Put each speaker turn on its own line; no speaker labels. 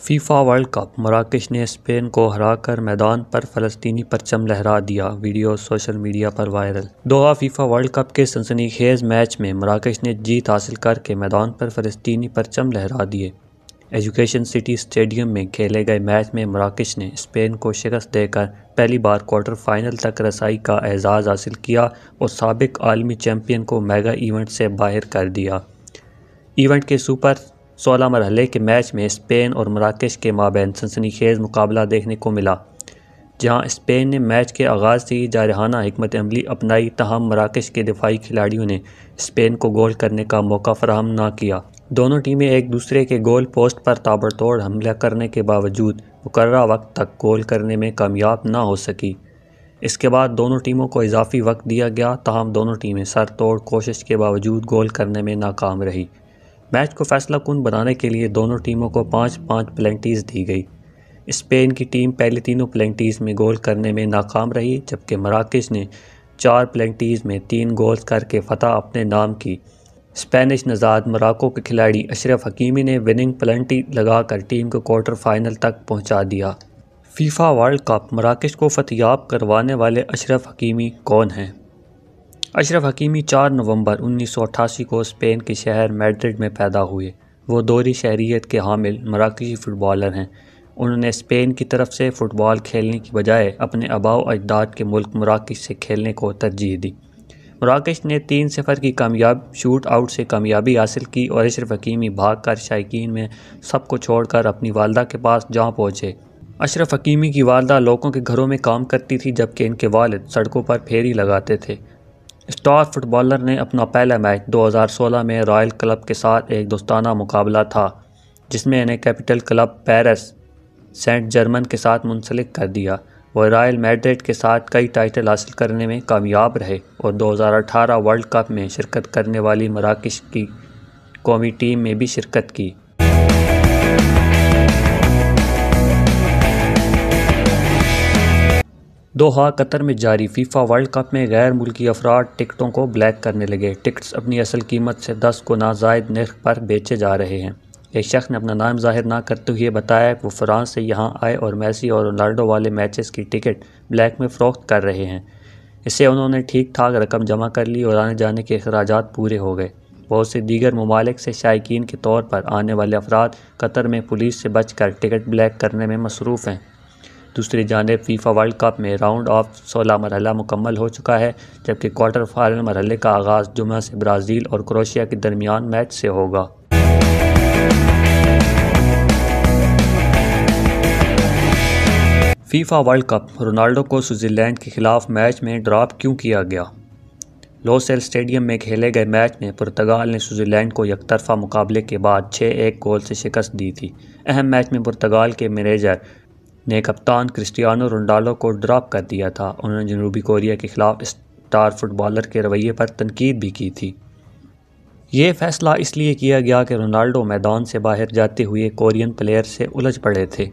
FIFA world cup مراکش نے Spain کو ہرا کر میدان پر فلسطینی پرچم لہرا دیا۔ ویڈیو سوشل میڈیا پر viral. Doha FIFA world cup کے سنسنی خیز میچ میں مراکش نے جیت حاصل کر کے میدان پر فلسطینی پرچم لہرا دیے۔ ایجوکیشن سٹی اسٹیڈیم میں کھیلے گئے میچ میں مراکش نے اسپین کو شکست دے کر پہلی بار کوارٹر فائنل تک رسائی کا اعزاز حاصل کیا اور سابق عالمی چیمپئن کو میگا ایونٹ سے باہر کر دیا۔ ایونٹ کے سپر 16 مرحلے کے میچ میں اسپین اور مراکش کے مابین سنسنی خیز مقابلہ دیکھنے کو ملا، جہاں اسپین نے میچ کے آغاز سے ہی جارحانہ حکمت عملی اپنائی، تاہم مراکش کے دفاعی کھلاڑیوں نے اسپین کو گول کرنے کا موقع فراہم نہ کیا۔ دونوں ٹیمیں ایک دوسرے کے گول پوسٹ پر تابڑتوڑ حملہ کرنے کے باوجود مقررہ وقت تک گول کرنے میں کامیاب نہ ہو سکی۔ اس کے بعد دونوں ٹیموں کو اضافی وقت دیا گیا، تاہم دونوں ٹیمیں سر توڑ کوشش کے باوجود گول کرنے میں ناکام رہی۔ میچ کو فیصلہ کن بنانے کے لیے دونوں ٹیموں کو 5-5 پلنٹیز دی گئی۔ اسپین کی ٹیم پہلی تینوں پلنٹیز میں گول کرنے میں ناکام رہی، جبکہ مراکش نے 4 پلنٹیز میں 3 گولز کر کے فتح اپنے نام کی۔ اسپینش نژاد موراکو کے کھلاڑی اشرف حکیمی نے وننگ پلنٹی لگا کر ٹیم کو کوارٹر فائنل تک پہنچا دیا۔ فیفا ورلڈ کپ مراکش کو فتح یاب کروانے والے اشرف حکیمی کون ہیں؟ اشرف حکیمی 4 نومبر 1988 کو اسپین کے شہر میڈرڈ میں پیدا ہوئے۔ وہ دوہری شہریت کے حامل مراکشی فٹ بالر ہیں۔ انہوں نے اسپین کی طرف سے فٹ بال کھیلنے کی بجائے اپنے آباء و اجداد کے ملک مراکش سے کھیلنے کو ترجیح دی۔ مراکش نے 3-0 کی کامیاب شوٹ آؤٹ سے کامیابی حاصل کی اور اشرف حکیمی بھاگ کر شائقین میں سب کو چھوڑ کر اپنی والدہ کے پاس جا پہنچے۔ اشرف حکیمی کی والدہ لوگوں کے گھروں میں کام کرتی تھی، جبکہ ان کے والد سڑکوں پر پھیری لگاتے تھے۔ اسٹار فٹ بالر نے اپنا پہلا میچ 2016 میں رائل کلب کے ساتھ ایک دوستانہ مقابلہ تھا، جس میں انہیں capital club Paris Saint Germain کے ساتھ منسلک کر دیا۔ وہ رائل میڈرڈ کے ساتھ کئی ٹائٹل حاصل کرنے میں کامیاب رہے اور 2018 ورلڈ کپ میں شرکت کرنے والی مراکش کی قومی ٹیم میں بھی شرکت کی۔ دوحہ قطر میں جاری فیفا ورلڈ کپ میں غیر ملکی افراد ٹکٹوں کو بلیک کرنے لگے۔ ٹکٹس اپنی اصل قیمت سے 10 گنا زائد نرخ پر بیچے جا رہے ہیں۔ ایک شخص نے اپنا نام ظاہر نہ کرتے ہوئے بتایا کہ وہ فرانس سے یہاں آئے اور میسی اور رونالڈو والے میچز کی ٹکٹ بلیک میں فروخت کر رہے ہیں۔ اس سے انہوں نے ٹھیک ٹھاک رقم جمع کر لی اور آنے جانے کے اخراجات پورے ہو گئے۔ بہت سے دیگر ممالک سے شائقین کے طور پر آنے والے افراد قطر میں پولیس سے بچ کر ٹکٹ بلیک کرنے میں مصروف ہیں۔ دوسری جانب فیفا ورلڈ کپ میں راؤنڈ آف 16 مرحلہ مکمل ہو چکا ہے، جبکہ کوارٹر فائنل مرحلے کا آغاز جمعہ سے برازیل اور کروشیا کے درمیان میچ سے ہوگا۔ فیفا ورلڈ کپ رونالڈو کو سوئٹزر لینڈ کے خلاف میچ میں ڈراپ کیوں کیا گیا؟ لوسیل اسٹیڈیم میں کھیلے گئے میچ میں پرتگال نے سوئٹزر لینڈ کو یک طرفہ مقابلے کے بعد 6-1 گول سے شکست دی تھی۔ اہم میچ میں پرتگال کے مینیجر نے کپتان کرسٹیانو رونالڈو کو ڈراپ کر دیا تھا۔ انہوں نے جنوبی کوریا کے خلاف اسٹار فٹ بالر کے رویے پر تنقید بھی کی تھی۔ یہ فیصلہ اس لیے کیا گیا کہ رونالڈو میدان سے باہر جاتے ہوئے کورین پلیئر سے الجھ پڑے تھے۔